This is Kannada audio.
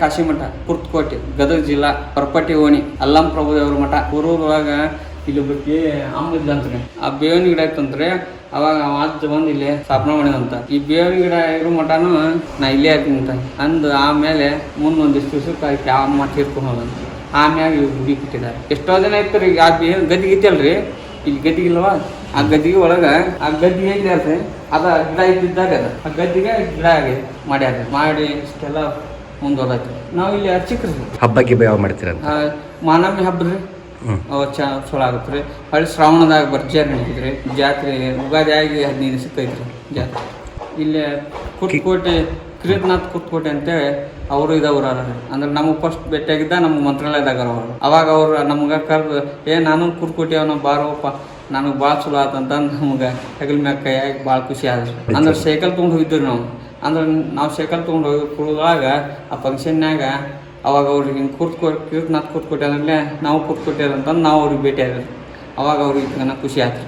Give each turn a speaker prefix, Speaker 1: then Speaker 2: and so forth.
Speaker 1: ಕಾಶಿಮಠ, ಕುರ್ತಕೋಟೆ, ಗದಗ ಜಿಲ್ಲಾ, ಪರಪಟ್ಟಿ ಓಣಿ, ಅಲ್ಲಂ ಪ್ರಭುದೇವ್ರ ಮಠ. ಊರೊಳಗ ಇಲ್ಲಿ ಬಗ್ಗೆ ಅಂಬಂತ್ರಿ. ಆ ಬೇವಿನ ಗಿಡ ಇತ್ತಂತ್ರಿ. ಅವಾಗ ಅಜ್ಜ ಬಂದು ಇಲ್ಲಿ ಸ್ಥಾಪನೆ ಮಾಡಿದಂತ. ಈ ಬೇವಿನ ಗಿಡ ಇರೋ ಮಠನು ನಾ ಇಲ್ಲೇ ಹಾಕಿದಂತ ಅಂದು ಆಮೇಲೆ ಮುಂದೊಂದಿಷ್ಟು ದಿವಸಕ್ಕೆ ಅಮ್ಮ ತೀರ್ಕೊಂಡು ಹೋದಂತ. ಆಮ್ಯಾಗ ಇವ್ ಗುಡಿ ಕಟ್ಟಿದ್ದಾರೆ. ಎಷ್ಟೋ ಜನ ಇರ್ತಾರೆ. ಈಗ ಆ ಬೇವಿನ ಗದ್ದಿಗೆ ಐತಲ್ರಿ, ಇಲ್ಲಿ ಗದ್ದಿಗಿಲ್ವಾ, ಆ ಗದ್ದಿಗೆ ಒಳಗ ಆ ಗದ್ದಿಗೆ ಐತೆ ಅದ ಗಿಡ ಇದ್ದಿದ್ದಾಗ ಅದ ಆ ಗದ್ದಿಗೆ ಗಿಡ ಮಾಡ್ಯಾರ. ಮಾಡಿ ಇಷ್ಟೆಲ್ಲ ಮುಂದುವರೆದೈತಿ. ನಾವು ಇಲ್ಲಿ ಅರ್ಚಕ್ರಿ.
Speaker 2: ಹಬ್ಬಕ್ಕೆ ಯಾವ ಮಾಡ್ತೀರಂತ?
Speaker 1: ಮಾನಮಿ ಹಬ್ಬ ರೀ, ಅವ ಚಲೋ ಆಗತ್ತೆ ರೀ. ಹೊಳ್ಳಿ ಶ್ರಾವಣದಾಗ ಭರ್ಜರಿ ನಡೀತಿದ್ರಿ ಜಾತ್ರೆ. ಉಗಾದಿ ಆಗಿ 15 ದಿವಸಕ್ಕೆ ಐತ್ರಿ ಜಾತ್ರೆ. ಇಲ್ಲಿ ಕುರ್ತಕೋಟೆ, ಕಿರೀಟ್ನಾಥ್ ಕುರ್ತಕೋಟೆ ಅಂತೇಳಿ ಅವರು ಇದವ್ರ ಅಂದ್ರೆ ನಮಗೆ ಫಸ್ಟ್ ಭೇಟಿಯಾಗಿದ್ದ ನಮ್ಮ ಮಂತ್ರಾಲಯದಾಗ ಅವರು. ಅವಾಗ ಅವ್ರು ನಮ್ಗೆ ಕರೆದು ನಾನು ಕುರ್ತಕೋಟೆ ಅವನ ಬಾರೋಪ್ಪ, ನನಗೆ ಭಾಳ ಚಲೋ ಆತಂತ ನಮ್ಗೆ ಹೆಗಲ ಮ್ಯಾಗ ಕೈಯಾಗಿ ಭಾಳ ಖುಷಿ ಆದ್ರಿ. ಅಂದ್ರೆ ಸೈಕಲ್ ತೊಗೊಂಡು ಹೋಗಿದ್ವಿ ನಾವು. ಅಂದ್ರೆ ನಾವು ಸೈಕಲ್ ತೊಗೊಂಡು ಹೋಗಿ ಕುಳಿದಾಗ ಆ ಫಂಕ್ಷನ್ನಾಗ ಅವಾಗ ಅವ್ರಿಗೆ ಹಿಂಗೆ ಕಿರೀಟ್ನಾಥ್ ಕುರ್ತಕೋಟೆ ಅಂದ್ರೆ ನಾವು ಕುರ್ತಕೋಟೆ ಅಂತಂದು ನಾವು ಅವ್ರಿಗೆ ಭೇಟಿ ಆದ್ರಿ. ಅವಾಗ ಅವ್ರಿಗೆ ಖುಷಿ ಆಯ್ತು.